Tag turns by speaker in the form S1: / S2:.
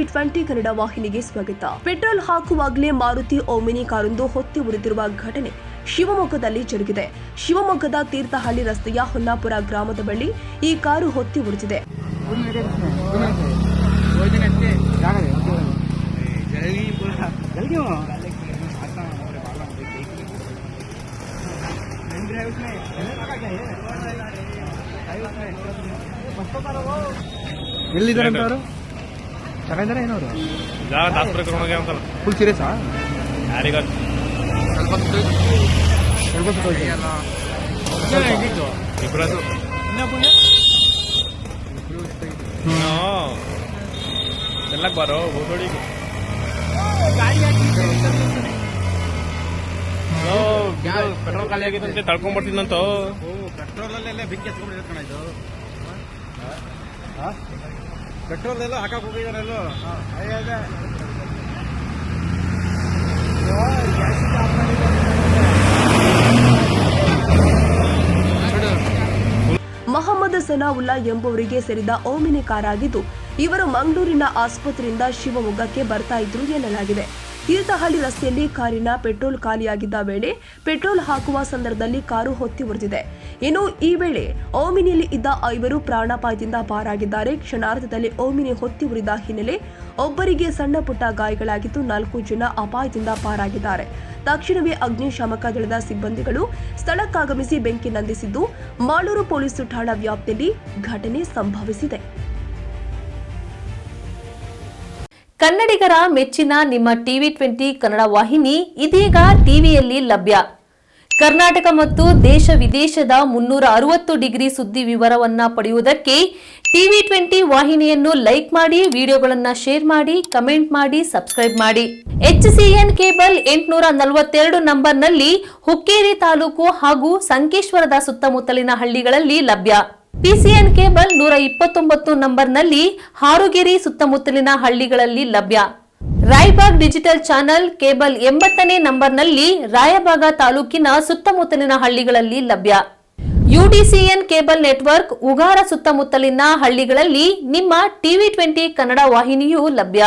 S1: TV 20 Kannada ವಾಹಿನಿಗೆ ಸ್ವಾಗತ. Petrol ಹಾಕುವಾಗಲೇ Maruti Omni ಕಾರೊಂದು ಹೊತ್ತಿ ಉರಿದಿರುವ ಘಟನೆ ಶಿವಮೊಗ್ಗದಲ್ಲಿ ಜರುಗಿದೆ. ಶಿವಮೊಗ್ಗದ ತೀರ್ಥಹಳ್ಳಿ ರಸ್ತೆಯ ಹೊನ್ನಾಪುರ ಗ್ರಾಮದ ಬಳಿ ಈ ಕಾರು ಹೊತ್ತಿ ಉರಿದಿದೆ.
S2: ಎಲ್ಲಿದ್ದಾರೆ ಅವರು ಚೆನ್ನಾಗಿದ್ದಾರೆ ಏನವರು ಫುಲ್ ಸೀರಿಯಸ್
S3: ಬಾರೋ ಪೆಟ್ರೋಲ್ ಖಾಲಿ ಆಗಿದ್ದಂತೆ ತಳ್ಕೊಂಡ್ಬರ್ತೀನಂತ
S2: ಪೆಟ್ರೋಲ್ ಅಲ್ಲೆಲ್ಲ ಬೆಂಕಿ ಹಚ್ಕೊಂಡಿರೋ ಕಣ ಇದು ಪೆಟ್ರೋಲ್ ಎಲ್ಲ ಹಾಕಕ್ ಹೋಗಿದಾರಲ್ಲೋ
S1: ಮೊಹಮ್ಮದ್ ಸನಾವುಲ್ಲಾ ಎಂಬುವರಿಗೆ ಸೇರಿದ ಓಮಿನಿ ಕಾರಾಗಿದ್ದು ಇವರು ಮಂಗಳೂರಿನ ಆಸ್ಪತ್ರೆಯಿಂದ ಶಿವಮೊಗ್ಗಕ್ಕೆ ಬರ್ತಾ ಇದ್ರು ಎನ್ನಲಾಗಿದೆ. ತೀರ್ಥಹಳ್ಳಿ ರಸ್ತೆಯಲ್ಲಿ ಕಾರಿನ ಪೆಟ್ರೋಲ್ ಖಾಲಿಯಾಗಿದ್ದ ವೇಳೆ ಪೆಟ್ರೋಲ್ ಹಾಕುವ ಸಂದರ್ಭದಲ್ಲಿ ಕಾರು ಹೊತ್ತಿ ಉರಿದಿದೆ. ಇನ್ನು ಈ ವೇಳೆ ಓಮಿನಿಯಲ್ಲಿ ಇದ್ದ 5 ಪ್ರಾಣಾಪಾಯದಿಂದ ಪಾರಾಗಿದ್ದಾರೆ. ಕ್ಷಣಾರ್ಧದಲ್ಲಿ ಓಮಿನಿ ಹೊತ್ತಿ ಉರಿದ ಹಿನ್ನೆಲೆ ಒಬ್ಬರಿಗೆ ಸಣ್ಣ ಪುಟ್ಟ ಗಾಯಗಳಾಗಿದ್ದು 4 ಜನ ಅಪಾಯದಿಂದ ಪಾರಾಗಿದ್ದಾರೆ. ತಕ್ಷಣವೇ ಅಗ್ನಿಶಾಮಕ ದಳದ ಸಿಬ್ಬಂದಿಗಳು ಸ್ಥಳಕ್ಕಾಗಮಿಸಿ ಬೆಂಕಿ ನಂದಿಸಿದ್ದು ಮಾಳೂರು ಪೊಲೀಸ್ ಠಾಣಾ ವ್ಯಾಪ್ತಿಯಲ್ಲಿ ಘಟನೆ ಸಂಭವಿಸಿದೆ.
S4: ಕನ್ನಡಿಗರ ಮೆಚ್ಚಿನ ನಿಮ್ಮ ಟಿವಿ 20 ಕನ್ನಡ ವಾಹಿನಿ ಇದೀಗ ಟಿವಿಯಲ್ಲಿ ಲಭ್ಯ. ಕರ್ನಾಟಕ ಮತ್ತು ದೇಶ ವಿದೇಶದ 360 ಡಿಗ್ರಿ ಸುದ್ದಿ ವಿವರವನ್ನ ಪಡೆಯುವುದಕ್ಕೆ ಟಿವಿ 20 ವಾಹಿನಿಯನ್ನು ಲೈಕ್ ಮಾಡಿ, ವಿಡಿಯೋಗಳನ್ನು ಶೇರ್ ಮಾಡಿ, ಕಮೆಂಟ್ ಮಾಡಿ, ಸಬ್ಸ್ಕ್ರೈಬ್ ಮಾಡಿ. HCN ಕೇಬಲ್ 842 ನಂಬರ್ನಲ್ಲಿ ಹುಕ್ಕೇರಿ ತಾಲೂಕು ಹಾಗೂ ಸಂಕೇಶ್ವರದ ಸುತ್ತಮುತ್ತಲಿನ ಹಳ್ಳಿಗಳಲ್ಲಿ ಲಭ್ಯ. PCN ಕೇಬಲ್ 129 ನಂಬರ್ನಲ್ಲಿ ಹಾರುಗೆರೆ ಸುತ್ತಮುತ್ತಲಿನ ಹಳ್ಳಿಗಳಲ್ಲಿ ಲಭ್ಯ. ರಾಯಬಾಗ್ ಡಿಜಿಟಲ್ ಚಾನೆಲ್ ಕೇಬಲ್ 80ನೇ ನಂಬರ್ನಲ್ಲಿ ರಾಯಬಾಗ ತಾಲೂಕಿನ ಸುತ್ತಮುತ್ತಲಿನ ಹಳ್ಳಿಗಳಲ್ಲಿ ಲಭ್ಯ. UDCN ಕೇಬಲ್ ನೆಟ್ವರ್ಕ್ ಉಗಾರ ಸುತ್ತಮುತ್ತಲಿನ ಹಳ್ಳಿಗಳಲ್ಲಿ ನಿಮ್ಮ ಟಿವಿ 20 ಕನ್ನಡ ವಾಹಿನಿಯೂ ಲಭ್ಯ.